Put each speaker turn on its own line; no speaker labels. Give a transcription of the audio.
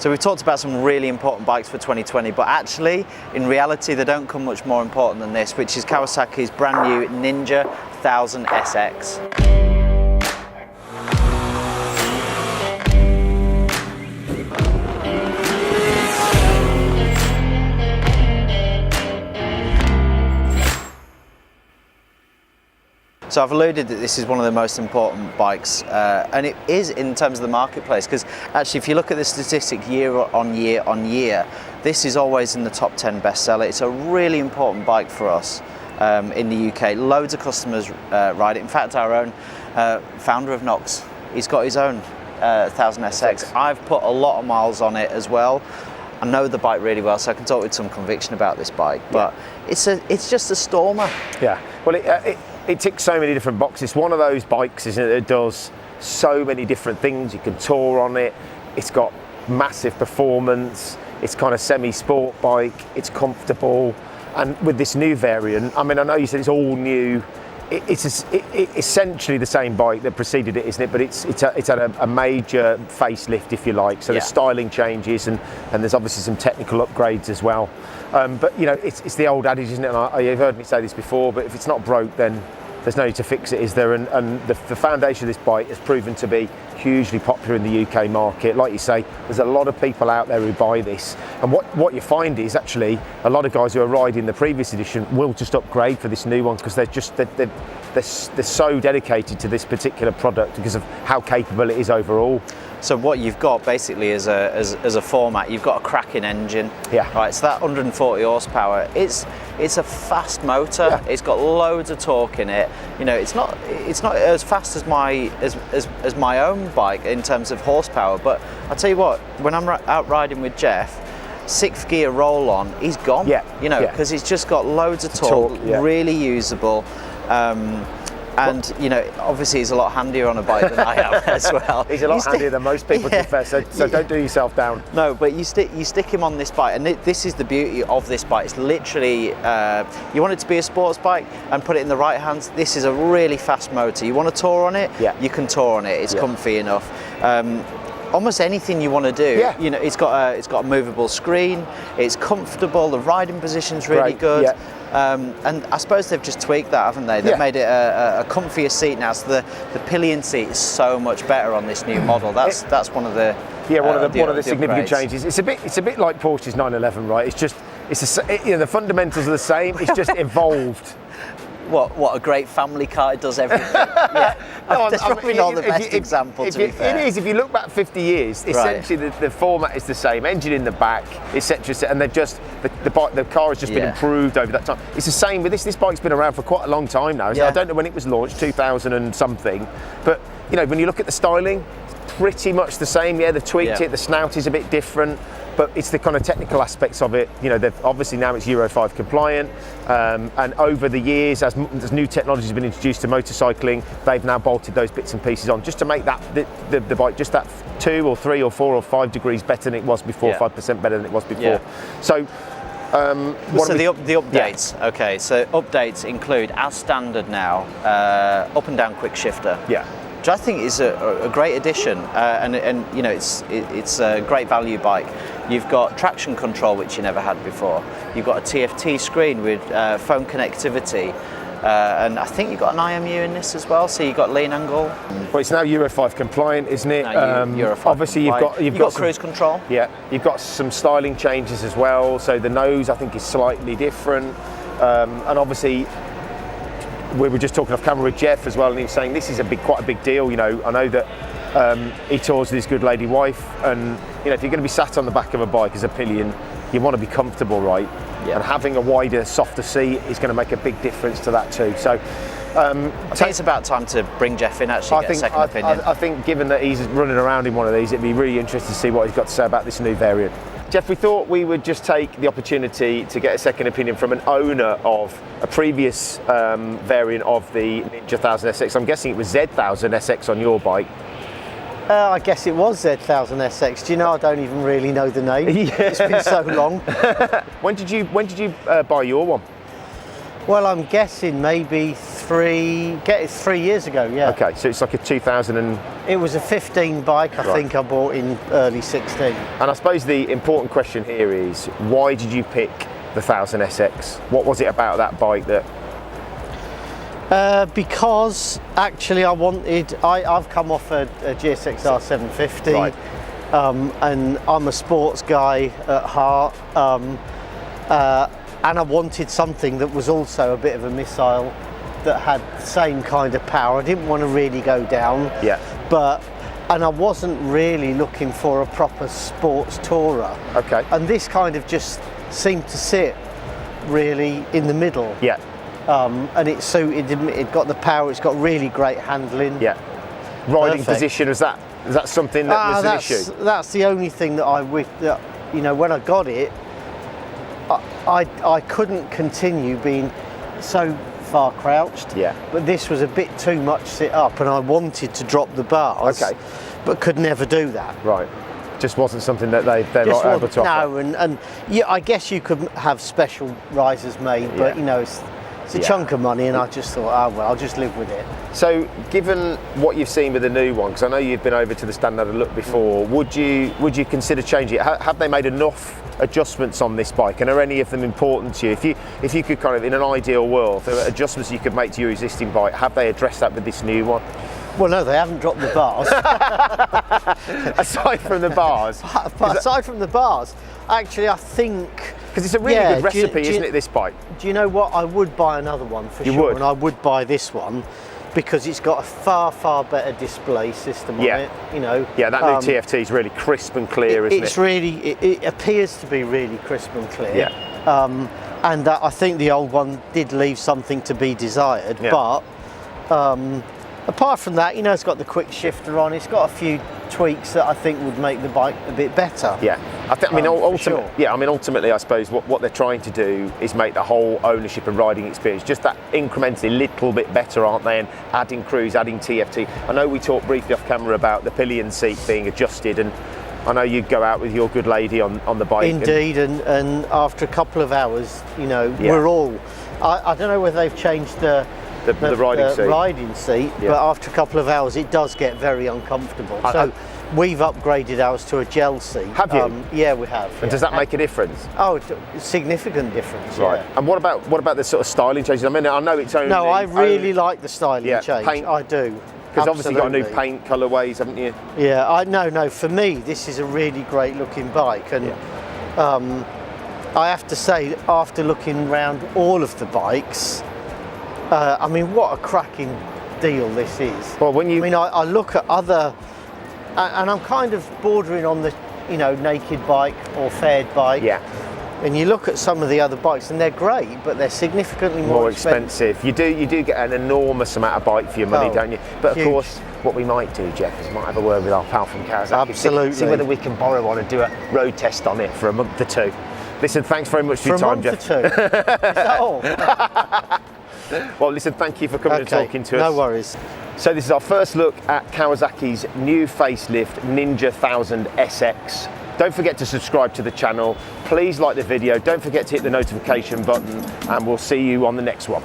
So we've talked about some really important bikes for 2020, but actually, in reality, they don't come much more important than this, which is Kawasaki's brand new Ninja 1000 SX. So I've alluded that this is one of the most important bikes, and it is in terms of the marketplace, because actually if you look at the statistic year on year, this is always in the top 10 bestseller. It's a really important bike for us in the UK. Loads of customers ride it. In fact, our own founder of Knox, he's got his own 1000 SX. I've put a lot of miles on it as well. I know the bike really well, so I can talk with some conviction about this bike, but it's just a stormer.
Yeah, well it ticks so many different boxes. It's one of those bikes, isn't it, that does so many different things. You can tour on it. It's got massive performance. It's kind of semi-sport bike. It's comfortable. And with this new variant, I mean, I know you said it's all new. It's essentially the same bike that preceded it, isn't it? But it's had a major facelift, if you like. So there's styling changes and there's obviously some technical upgrades as well. But you know, it's the old adage, isn't it? And you've heard me say this before, but if it's not broke, then there's no need to fix it, is there? And the foundation of this bike has proven to be hugely popular in the UK market. Like you say, there's a lot of people out there who buy this, and what you find is actually a lot of guys who are riding the previous edition will just upgrade for this new one, because they're so dedicated to this particular product because of how capable it is overall.
So what you've got basically as a format, you've got a cracking engine.
Yeah.
Right. So that 140 horsepower, it's a fast motor.
Yeah.
It's got loads of torque in it. You know, it's not as fast as my own bike in terms of horsepower. But I'll tell you what, when I'm out riding with Jeff, 6th gear roll on, he's gone.
Yeah.
You know, because it's just got loads of torque, really usable. And you know, obviously he's a lot handier on a bike than I am as well.
He's a lot handier than most people, to be fair, so don't do yourself down.
No, but you stick him on this bike, and this is the beauty of this bike. It's literally, you want it to be a sports bike and put it in the right hands. This is a really fast motor. You want to tour on it, you can tour on it. It's comfy enough. Almost anything you want to do. You know, it's got a movable screen. It's comfortable. The riding position's really good. And I suppose they've just tweaked that, haven't they? They've made it a comfier seat now. So the pillion seat is so much better on this new model. That's one of the
one of the significant
upgrades.
changes. It's a bit like Porsche's 911, right? It's just the fundamentals are the same. It's just evolved.
What a great family car, it does everything. That's probably not the best example, to be fair.
It is. If you look back 50 years, essentially the format is the same, engine in the back, etc. And they've just the car has just been improved over that time. It's the same with this. This bike's been around for quite a long time now. I don't know when it was launched, 2000 and something, but you know, when you look at the styling, it's pretty much the same. Yeah, they've tweaked it. The snout is a bit different. But it's the kind of technical aspects of it. You know, they've obviously now it's Euro 5 compliant, and over the years, as new technology has been introduced to motorcycling, they've now bolted those bits and pieces on just to make that the bike just that 2 or 3 or 4 or 5 degrees better than it was before, 5% better than it was before. So.
The updates. Okay, so updates include, as standard now, up and down quick shifter. Which I think is a great addition, and you know, it's a great value bike. You've got traction control, which you never had before. You've got a TFT screen with phone connectivity, and I think you've got an IMU in this as well. So you've got lean angle.
Well, it's now Euro 5 compliant, isn't it?
Euro 5
obviously,
compliant.
you've got
cruise control.
Yeah, you've got some styling changes as well. So the nose, I think, is slightly different, and obviously. We were just talking off camera with Jeff as well, and he was saying this is quite a big deal. You know, I know that he tours with his good lady wife, and you know, if you're going to be sat on the back of a bike as a pillion, you want to be comfortable, right? And having a wider, softer seat is going to make a big difference to that too. So
I think it's about time to bring Jeff in, actually, get a second opinion.
I think given that he's running around in one of these, it'd be really interesting to see what he's got to say about this new variant. Jeff, we thought we would just take the opportunity to get a second opinion from an owner of a previous variant of the Ninja 1000 SX. I'm guessing it was Z1000 SX on your bike.
I guess it was Z1000 SX. Do you know, I don't even really know the name. It's been so long.
When did you buy your one?
Well, I'm guessing maybe 3 years ago, yeah.
Okay, so it's like a 2000 and...
It was a 15 bike, I think I bought in early 16.
And I suppose the important question here is, why did you pick the 1000SX? What was it about that bike that...
Because actually I've come off a GSXR 750,
Right.
and I'm a sports guy at heart, and I wanted something that was also a bit of a missile that had the same kind of power. I didn't want to really go down, and I wasn't really looking for a proper sports tourer.
Okay.
And this kind of just seemed to sit really in the middle.
Yeah.
And it suited him. It got the power. It's got really great handling.
Yeah. Riding
Perfect.
position, is that something that was an issue?
That's the only thing that I wish that, you know, when I got it, I couldn't continue being so far crouched.
Yeah.
But this was a bit too much sit up, and I wanted to drop the bars.
Okay.
But could never do that.
Right. Just wasn't something that they're
Just
not able to offer.
No, and yeah, I guess you could have special risers made, but you know, it's a chunk of money, and I just thought, oh well, I'll just live with it.
So, given what you've seen with the new one, because I know you've been over to the stand and had a look before, would you consider changing it? Have they made enough adjustments on this bike, and are any of them important to you? If you could kind of, in an ideal world, there are adjustments you could make to your existing bike, have they addressed that with this new one?
Well, no, they haven't dropped the bars.
Aside from the bars.
Aside from the bars, actually, I think...
Because it's a really good recipe, isn't it, this bike?
Do you know what? I would buy another one for sure.
Would?
And I would buy this one because it's got a far better display system on it. You know.
Yeah, that new TFT is really crisp and clear, isn't it?
It's really, it appears to be really crisp and clear.
Yeah.
And I think the old one did leave something to be desired, but apart from that, you know, it's got the quick shifter on. It's got a few tweaks that I think would make the bike a bit better.
Yeah, I mean,
sure.
ultimately, I suppose what they're trying to do is make the whole ownership and riding experience just that incrementally little bit better, aren't they? And adding cruise, adding TFT. I know we talked briefly off camera about the pillion seat being adjusted, and I know you go out with your good lady on the bike.
Indeed, and after a couple of hours, you know, we're all. I don't know whether they've changed the riding seat, but after a couple of hours it does get very uncomfortable. So we've upgraded ours to a gel seat.
Have you?
Yeah, we have.
And does that make a difference?
Oh, significant difference.
Right.
Yeah.
And what about the sort of styling changes? I mean, I know it's only...
No, I really like the styling change.
Paint.
I do.
Because obviously you've got new paint colourways, haven't you?
Yeah, no. For me, this is a really great looking bike, and I have to say, after looking around all of the bikes, I mean, what a cracking deal this is.
Well, when you...
I mean, I look at other, and I'm kind of bordering on the, you know, naked bike or fared bike.
Yeah.
And you look at some of the other bikes, and they're great, but they're significantly more expensive.
You do get an enormous amount of bike for your money, don't you? But of course, what we might do, Jeff, is might have a word with our pal from Kawasaki.
Absolutely.
See whether we can borrow one and do a road test on it for a month or two. Listen, thanks very much for your time, Jeff.
For a month or two? Is that all?
Well, listen, thank you for coming and talking to us.
No worries.
So this is our first look at Kawasaki's new facelift Ninja 1000 SX. Don't forget to subscribe to the channel. Please like the video. Don't forget to hit the notification button, and we'll see you on the next one.